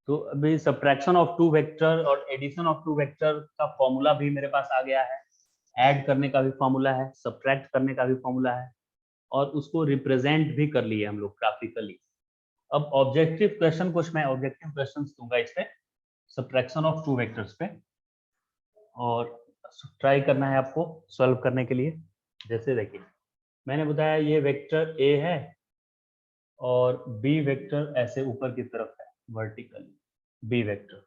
तो अभी subtraction of to vector और एडिशन ऑफ टू वेक्टर का फॉर्मूला भी मेरे पास आ गया है, ऐड करने का भी फॉर्मूला है, सब्ट्रैक्ट करने का भी फॉर्मूला है, और उसको रिप्रेजेंट भी कर लिए हम लोग ग्राफिकली। अब ऑब्जेक्टिव क्वेश्चन कुछ मैं ऑब्जेक्टिव क्वेश्चन दूंगा इस पे, सब्ट्रैक्शन ऑफ टू वेक्टर्स पे, और ट्राई करना है आपको सॉल्व करने के लिए। जैसे देखिए मैंने बताया ये वेक्टर ए है और बी वेक्टर ऐसे ऊपर की तरफ है वर्टिकली, बी वेक्टर।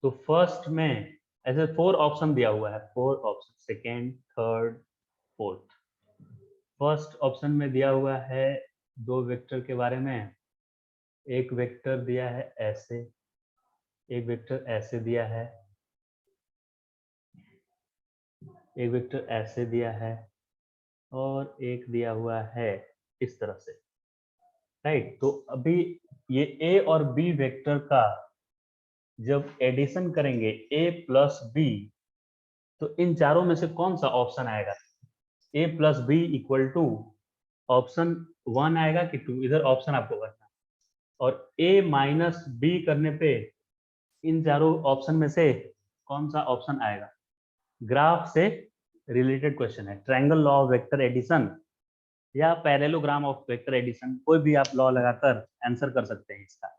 तो फर्स्ट में ऐसे 4 ऑप्शन दिया हुआ है, 4 option, second, third, fourth. First option में दिया हुआ है 2 वेक्टर के बारे में, एक वेक्टर दिया है ऐसे, एक वेक्टर ऐसे दिया है, एक वेक्टर ऐसे दिया है, और एक दिया हुआ है इस तरह से, राइट। तो अभी ये ए और बी वेक्टर का जब एडिशन करेंगे ए प्लस बी, तो इन चारों में से कौन सा ऑप्शन आएगा? A plus B equal to option 1 आएगा कि 2, इधर ऑप्शन आपको करना है। और ए माइनस बी करने पे इन चारों ऑप्शन में से कौन सा ऑप्शन आएगा? ग्राफ से रिलेटेड क्वेश्चन है, triangle law of vector addition या पैरेललोग्राम ऑफ वेक्टर एडिशन, कोई भी आप लॉ लगाकर आंसर कर सकते हैं इसका।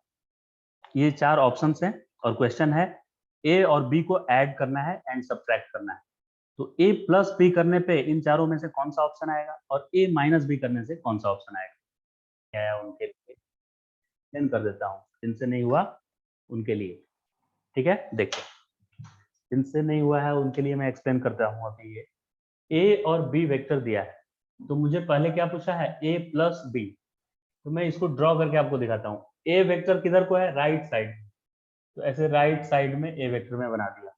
ये 4 ऑप्शंस हैं और क्वेश्चन है ए और बी को ऐड करना है एंड सब्ट्रैक्ट करना है। तो ए प्लस बी करने पे इन चारों में से कौन सा ऑप्शन आएगा, और ए माइनस बी करने से कौन सा ऑप्शन आएगा? क्या है उनके लिए एक्सप्लेन कर देता हूँ, जिनसे नहीं हुआ उनके लिए। ठीक है, देखो जिनसे नहीं हुआ है उनके लिए मैं एक्सप्लेन करता हूँ। अभी ये ए और बी वेक्टर दिया है, तो मुझे पहले क्या पूछा है? ए प्लस बी। तो मैं इसको ड्रॉ करके आपको दिखाता हूँ। ए वेक्टर किधर को है? राइट साइड, तो ऐसे राइट साइड में ए वेक्टर में बना दिया।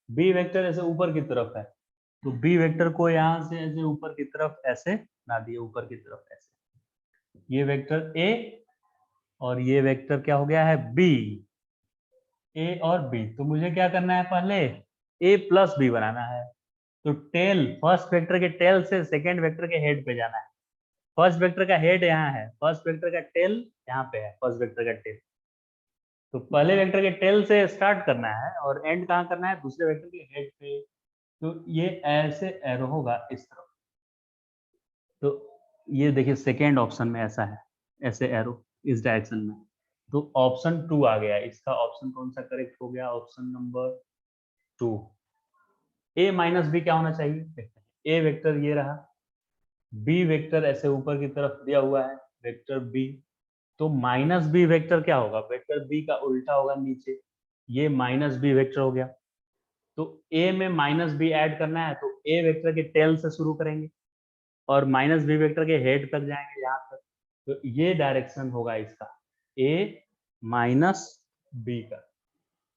बी वेक्टर ऐसे ऊपर की तरफ है, तो बी वेक्टर को यहाँ से ऐसे ऊपर की तरफ ऐसे बना दिए, ऊपर की तरफ ऐसे। ये वेक्टर ए और ये वेक्टर क्या हो गया है? बी। ए और बी, तो मुझे क्या करना है? पहले ए प्लस बी बनाना है। तो टेल, फर्स्ट वेक्टर के टेल से सेकेंड वेक्टर के हेड पे जाना है। फर्स्ट वेक्टर का हेड यहाँ है, फर्स्ट वेक्टर का टेल यहाँ पे है, फर्स्ट वेक्टर का टेल। तो पहले वेक्टर के टेल से स्टार्ट करना है और एंड कहाँ करना है? दूसरे वेक्टर के हेड पे। तो ये ऐसे एरो होगा इस तरफ। तो ये देखिए सेकेंड ऑप्शन में ऐसा है, ऐसे एरो इस डायरेक्शन में। तो ऑप्शन 2 आ गया, इसका ऑप्शन कौन सा करेक्ट हो गया? Option number 2। ए माइनस बी क्या होना चाहिए? देखते हैं। ए वेक्टर ये रहा, बी वेक्टर ऐसे ऊपर की तरफ दिया हुआ है, वेक्टर बी। तो माइनस बी वेक्टर क्या होगा? वेक्टर बी का उल्टा होगा नीचे, ये माइनस बी वेक्टर हो गया। तो ए में माइनस बी ऐड करना है, तो ए वेक्टर के टेल से शुरू करेंगे और माइनस बी वेक्टर के हेड तक जाएंगे यहाँ तक। तो ये डायरेक्शन होगा इसका, ए माइनस बी का।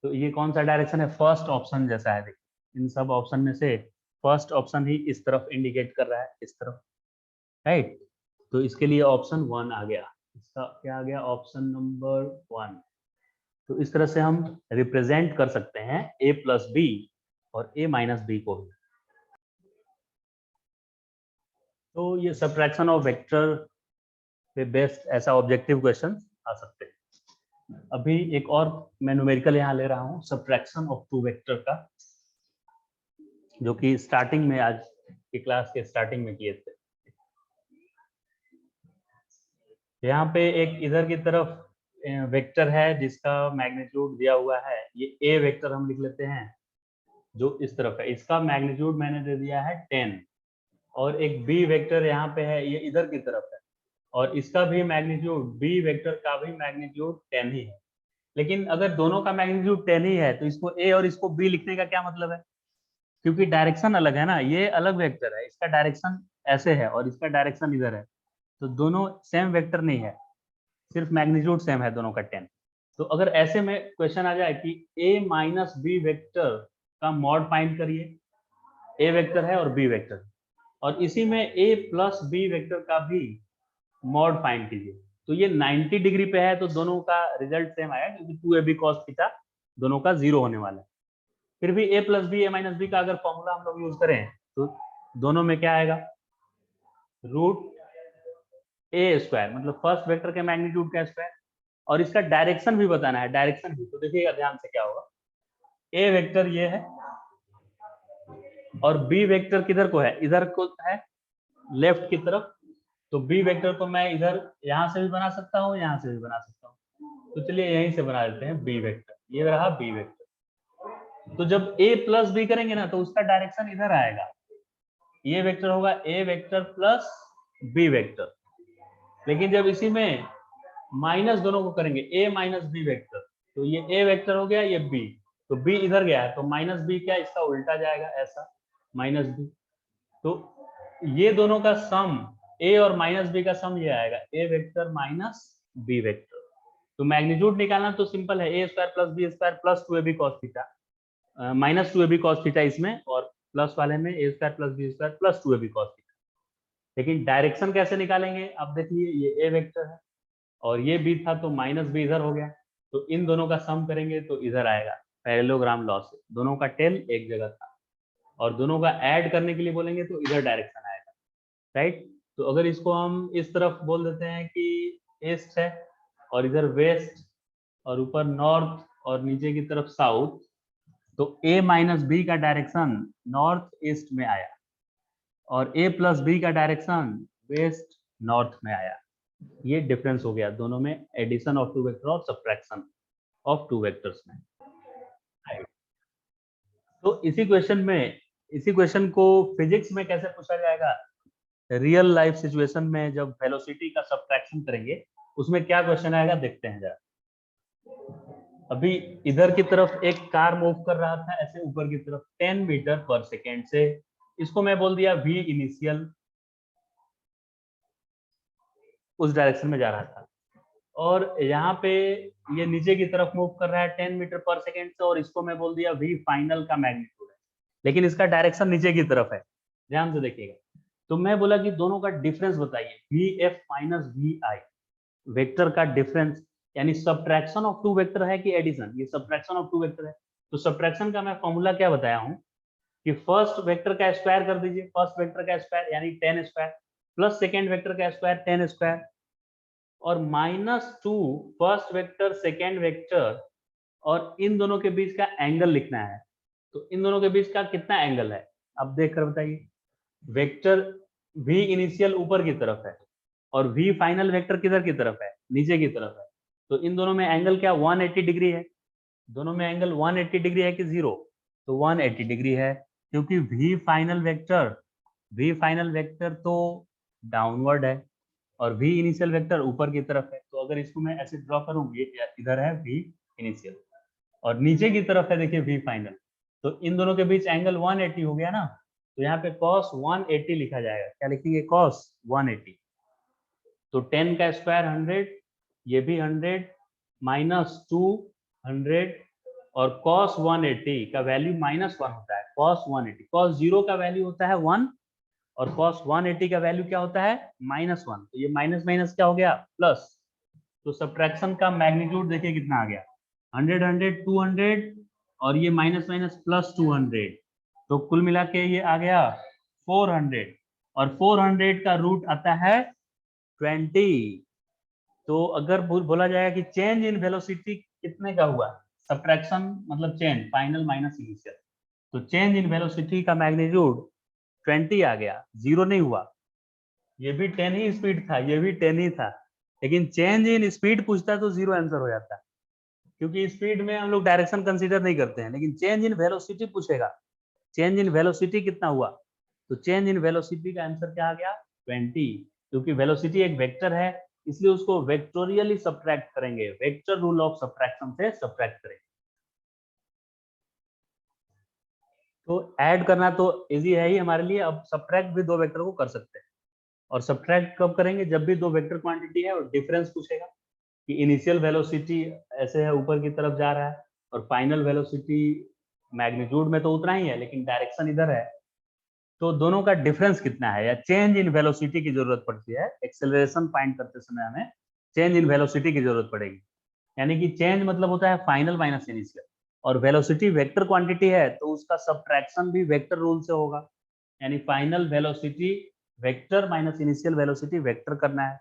तो ये कौन सा डायरेक्शन है? फर्स्ट ऑप्शन जैसा है। देखिए इन सब ऑप्शन में से फर्स्ट ऑप्शन ही इस तरफ इंडिकेट कर रहा है, इस तरफ, राइट। तो इसके लिए ऑप्शन 1 आ गया, इसका क्या आ गया? Option number 1। तो इस तरह से हम रिप्रेजेंट कर सकते हैं ए प्लस बी और ए माइनस बी को भी। तो ये सब्ट्रैक्शन ऑफ वेक्टर पे बेस्ट ऐसा ऑब्जेक्टिव क्वेश्चन आ सकते हैं। अभी एक और मैं न्यूमेरिकल यहाँ ले रहा हूँ, सब्ट्रैक्शन ऑफ टू वेक्टर का, जो कि स्टार्टिंग में आज की क्लास के स्टार्टिंग में किए थे। यहाँ पे एक इधर की तरफ वेक्टर है जिसका मैग्नीट्यूड दिया हुआ है, ये ए वेक्टर हम लिख लेते हैं, जो इस तरफ है, इसका मैग्नीट्यूड मैंने दे दिया है 10। और एक बी वेक्टर यहाँ पे है, ये इधर की तरफ है, और इसका भी मैग्नीट्यूड, बी वेक्टर का भी मैग्नीट्यूड 10 ही है। लेकिन अगर दोनों का मैग्नीट्यूड 10 ही है तो इसको ए और इसको बी लिखने का क्या मतलब है? क्योंकि डायरेक्शन अलग है ना, ये अलग वेक्टर है, इसका डायरेक्शन ऐसे है और इसका डायरेक्शन इधर है, तो दोनों सेम वेक्टर नहीं है, सिर्फ मैग्नीट्यूड सेम है दोनों का 10। तो अगर ऐसे में क्वेश्चन आ जाए कि ए माइनस बी वेक्टर का मॉड फाइंड करिए, ए वेक्टर है और बी वेक्टर, और इसी में ए प्लस बी वेक्टर का भी मॉड फाइंड कीजिए, तो ये 90 डिग्री पे है, तो दोनों का रिजल्ट सेम आया, क्योंकि 2ab cos थीटा दोनों का 0 होने वाला है। फिर भी a plus B, A minus B का अगर फॉर्मूला हम लोग यूज करें तो दोनों में क्या आएगा? रूट ए स्क्वायर, मतलब फर्स्ट वेक्टर के मैग्नीट्यूड का स्क्वायर, और इसका डायरेक्शन भी बताना है, डायरेक्शन भी। तो देखिएगा ध्यान से क्या होगा, ए वेक्टर ये है और बी वेक्टर किधर को है, इधर को है, लेफ्ट की तरफ। तो बी वेक्टर को मैं इधर यहां से भी बना सकता हूँ, यहां से भी बना सकता हूँ। तो चलिए यहीं से बना देते हैं बी वेक्टर, ये रहा बी वेक्टर। तो जब ए प्लस बी करेंगे ना तो उसका डायरेक्शन इधर आएगा, ये वेक्टर होगा ए वेक्टर प्लस बी वेक्टर। लेकिन जब इसी में माइनस दोनों को करेंगे, ए माइनस बी वेक्टर, तो ये ए वेक्टर हो गया, ये बी, तो बी इधर गया है तो माइनस बी क्या, इसका उल्टा जाएगा ऐसा, माइनस बी। तो ये दोनों का सम, ए और माइनस बी का सम ये आएगा, A vector minus B vector. तो मैग्नीट्यूड निकालना तो सिंपल है, A square plus B square plus 2ab cos theta minus 2ab cos theta इसमें, और प्लस वाले में A square plus B square plus 2ab cos theta. लेकिन डायरेक्शन कैसे निकालेंगे, अब देखिए ये ए वेक्टर है और ये बी था तो माइनस बी इधर हो गया, तो इन दोनों का सम करेंगे तो इधर आएगा, पैरेललोग्राम लॉ से दोनों का टेल एक जगह था, और दोनों का ऐड करने के लिए बोलेंगे तो इधर डायरेक्शन आएगा, राइट। तो अगर इसको हम इस तरफ बोल देते हैं कि ईस्ट है और इधर वेस्ट और ऊपर नॉर्थ और नीचे की तरफ साउथ, तो ए माइनस बी का डायरेक्शन नॉर्थ ईस्ट में आया और ए प्लस बी का डायरेक्शन वेस्ट नॉर्थ में आया। ये डिफरेंस हो गया दोनों में, एडिशन ऑफ टू वेक्टर और सब्ट्रैक्शन ऑफ टू वेक्टर्स में। तो इसी क्वेश्चन में, इसी क्वेश्चन को फिजिक्स में कैसे पूछा जाएगा, रियल लाइफ सिचुएशन में जब वेलोसिटी का सब्ट्रैक्शन करेंगे उसमें क्या क्वेश्चन आएगा, देखते हैं जरा। अभी इधर की तरफ एक कार मूव कर रहा था ऐसे ऊपर की तरफ 10 मीटर पर सेकेंड से, इसको मैं बोल दिया v इनिशियल, उस डायरेक्शन में जा रहा था। और यहाँ पे ये नीचे की तरफ मूव कर रहा है 10 मीटर पर सेकेंड से, और इसको मैं बोल दिया v फाइनल का मैग्नीट्यूड है, लेकिन इसका डायरेक्शन नीचे की तरफ है, ध्यान से देखिएगा। तो मैं बोला कि दोनों का डिफरेंस बताइए, vf माइनस vi, वेक्टर का डिफरेंस, यानी सब्ट्रैक्शन ऑफ टू वेक्टर है कि एडिशन, ये सब्ट्रैक्शन ऑफ टू वेक्टर है। तो सब्ट्रैक्शन का मैं फॉर्मूला क्या बताया हूँ कि फर्स्ट वेक्टर का स्क्वायर कर दीजिए, फर्स्ट वेक्टर का स्क्वायर यानी 10 स्क्वायर, प्लस सेकेंड वेक्टर का स्क्वायर 10 स्क्वायर, और -2 फर्स्ट वेक्टर सेकेंड वेक्टर, और इन दोनों के बीच का एंगल लिखना है। तो इन दोनों के बीच का कितना एंगल है, अब देख कर बताइए। वेक्टर v इनिशियल ऊपर की तरफ है और v फाइनल वेक्टर किधर की तरफ है, नीचे की तरफ है। तो इन दोनों में एंगल क्या 180 डिग्री है, दोनों में एंगल 180 डिग्री है कि जीरो, तो 180 डिग्री है, क्योंकि v फाइनल वेक्टर तो डाउनवर्ड है और v इनिशियल वेक्टर ऊपर की तरफ है। तो अगर इसको मैं ऐसे ड्रॉ करूं, ये इधर है v इनिशियल और नीचे की तरफ है देखिए v फाइनल, तो इन दोनों के बीच एंगल 180 हो गया ना। तो यहाँ पे cos 180 लिखा जाएगा, क्या लिखेंगे, cos 180। तो 10 का स्क्वायर 100, ये भी 100, माइनस 200, और cos 180 का वैल्यू -1 होता है, cos 180, cos 0 का वैल्यू होता है 1 और cos 180 का वैल्यू क्या होता है -1, तो ये माइनस माइनस क्या हो गया प्लस। तो सब्ट्रैक्शन का मैग्नीट्यूड देखिए कितना आ गया, 100 100 200, और ये माइनस माइनस प्लस 200, तो कुल मिला के ये आ गया 400, और 400 का रूट आता है 20। तो अगर बोला जाएगा कि चेंज इन वेलोसिटी कितने का हुआ, सब्ट्रैक्शन मतलब चेंज फाइनल माइनस इनिशियल, तो चेंज इन वेलोसिटी का मैग्नीट्यूड 20 आ गया, जीरो नहीं हुआ। ये भी 10 ही स्पीड था, ये भी 10 ही था, लेकिन चेंज इन स्पीड पूछता है तो जीरो आंसर हो जाता है, क्योंकि स्पीड में हम लोग डायरेक्शन कंसीडर नहीं करते हैं। लेकिन चेंज इन वेलोसिटी पूछेगा, चेंज इन वेलोसिटी कितना हुआ, तो चेंज इन वेलोसिटी का आंसर क्या आ गया 20, क्योंकि वेलोसिटी एक वेक्टर है, इसलिए उसको वेक्टोरियली सब्ट्रैक्ट करेंगे, वेक्टर रूल ऑफ सब्ट्रैक्शन से सब्ट्रैक्ट करेंगे। तो ऐड करना तो इजी है ही हमारे लिए, अब सब्ट्रैक्ट भी दो वेक्टर को कर सकते हैं। और सब्ट्रैक्ट कब करेंगे, जब भी दो वेक्टर क्वांटिटी है और डिफरेंस पूछेगा कि इनिशियल वेलोसिटी ऐसे है ऊपर की तरफ जा रहा है और फाइनल वेलोसिटी मैग्नीट्यूड में तो उतना ही है लेकिन डायरेक्शन इधर है, तो दोनों का डिफरेंस कितना है, या चेंज इन वेलोसिटी की जरूरत पड़ती है, एक्सेलरेशन फाइंड करते समय हमें चेंज इन वेलोसिटी की जरूरत पड़ेगी। यानी कि चेंज मतलब होता है फाइनल माइनस इनिशियल, और वेलोसिटी वेक्टर क्वांटिटी है तो उसका सब्ट्रैक्शन भी वेक्टर रूल से होगा, यानी final velocity vector minus initial velocity vector करना है।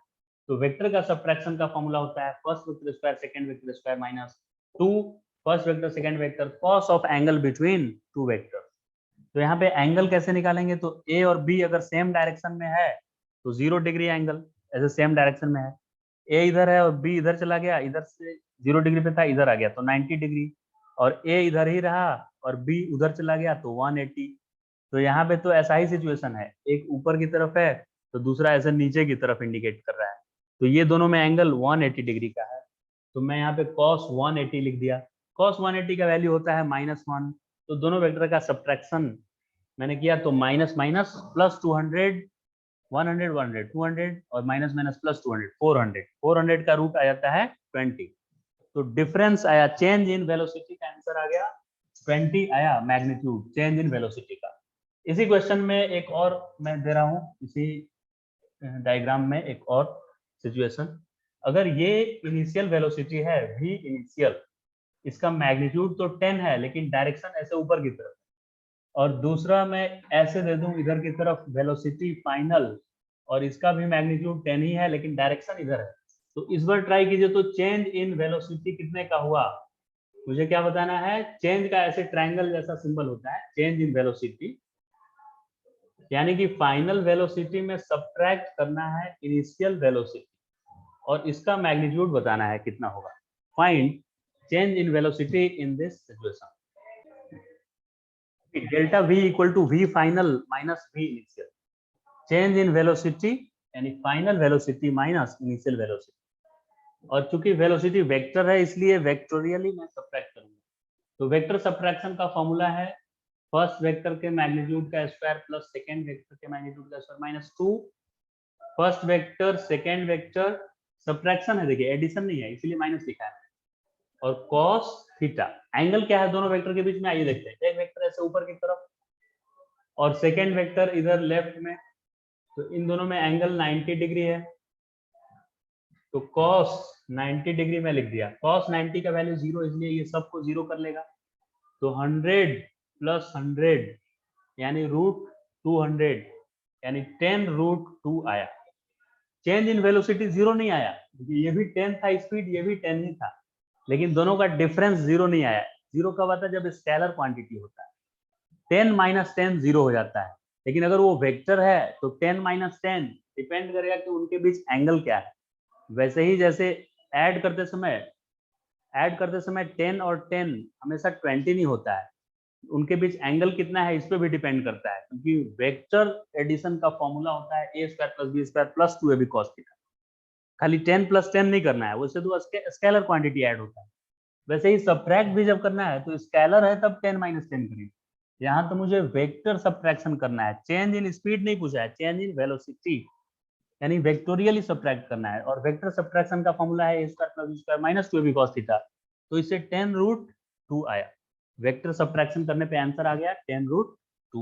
तो वेक्टर का सब्ट्रैक्शन का फॉर्मूला होता है first vector square second vector square minus 2 first vector second vector cos of angle between two vector. तो यहाँ पे एंगल कैसे निकालेंगे, तो ए और बी अगर सेम डायरेक्शन में है तो 0 डिग्री एंगल, ऐसे सेम डायरेक्शन में है, ए इधर है और बी इधर चला गया, इधर से 0 डिग्री पे था इधर आ गया तो 90 डिग्री, और ए इधर ही रहा और बी उधर चला गया तो 180। तो यहाँ पे तो ऐसा ही सिचुएशन है, एक ऊपर की तरफ है तो दूसरा ऐसे नीचे की तरफ इंडिकेट कर रहा है, तो ये दोनों में एंगल 180 डिग्री का है। तो मैं यहाँ पे cos 180 लिख दिया। cos 180 का वैल्यू होता है -1, तो दोनों वेक्टर का सब्ट्रैक्शन मैंने किया तो माइनस माइनस प्लस 200 100 100 200 और माइनस माइनस प्लस 200 400 400 का रूट आ जाता है 20। तो डिफरेंस आया, चेंज इन वेलोसिटी का आंसर आ गया 20 आया, मैग्नीट्यूड चेंज इन वेलोसिटी का। इसी क्वेश्चन में एक और मैं दे रहा हूं, इसी डायग्राम में एक और सिचुएशन, अगर ये इनिशियल वेलोसिटी है v इनिशियल, इसका मैग्नीट्यूड तो 10 है लेकिन डायरेक्शन ऐसे ऊपर की तरफ, और दूसरा मैं ऐसे दे दूं इधर की तरफ वेलोसिटी फाइनल, और इसका भी मैग्नीट्यूड 10 ही है लेकिन डायरेक्शन इधर है, तो इस बार ट्राई कीजिए तो चेंज इन वेलोसिटी कितने का हुआ मुझे क्या बताना है। चेंज का ऐसे ट्रायंगल जैसा सिंबल होता है चेंज इन वेलोसिटी, यानी कि फाइनल वेलोसिटी में सब्ट्रैक्ट करना है इनिशियल वेलोसिटी और इसका मैग्नीट्यूड बताना है कितना होगा। Find change in velocity in this situation. Delta v equal to v final minus v initial, change in velocity यानी final velocity minus initial velocity, और चूंकि वेलोसिटी वेक्टर है इसलिए वेक्टोरियली मैं सब्ट्रैक्ट करूंगा। तो वेक्टर सब्ट्रैक्शन का फॉर्मूला है फर्स्ट वेक्टर के मैग्नीट्यूड का स्क्वायर प्लस सेकंड वेक्टर के मैग्नीट्यूड का square minus 2, first vector second vector, subtraction है देखिए एडिशन नहीं है इसलिए माइनस लिखा है, और cos थीटा, एंगल क्या है दोनों वेक्टर के बीच में आइए देखते हैं। एक वेक्टर ऐसे ऊपर की तरफ और सेकंड वेक्टर इधर लेफ्ट में, तो इन दोनों में एंगल 90 डिग्री है, तो cos 90 डिग्री में लिख दिया। cos 90 का वैल्यू 0 इसलिए ये सबको 0 कर लेगा, तो 100 प्लस 100 यानी √200 यानी 10√2 आया। चेंज इन वेलोसिटी 0 नहीं आया, ये भी 10 था स्पीड, ये भी 10 ही था, लेकिन दोनों का डिफरेंस 0 नहीं आया। 0 कब आता है, जब स्केलर क्वांटिटी होता है, 10 माइनस 10 0 हो जाता है, लेकिन अगर वो वेक्टर है तो 10 माइनस 10 डिपेंड करेगा कि उनके बीच एंगल क्या है। वैसे ही जैसे ऐड करते समय 10 और 10 हमेशा 20 नहीं होता है, उनके बीच एंगल कितना है इस पे भी डिपेंड करता है, क्योंकि वेक्टर एडिशन का फॉर्मूला होता है a square plus B square plus 2ab cos theta. खाली 10 प्लस 10 नहीं करना है, उससे तो स्केलर क्वांटिटी ऐड होता है। वैसे ही सब्ट्रैक्ट भी जब करना है तो स्केलर है तब 10 माइनस 10 करेंगे, यहाँ तो मुझे वेक्टर सब्ट्रैक्शन करना है, चेंज इन स्पीड नहीं पूछा है, चेंज इन वेलोसिटी यानी वेक्टोरियली सब्ट्रैक्ट करना है, और वेक्टर सब्ट्रैक्शन का फॉर्मूला है a square plus B square minus 2ab cos theta, तो इससे 10√2 आया। वेक्टर सब्ट्रैक्शन करने पे आंसर आ गया 10√2।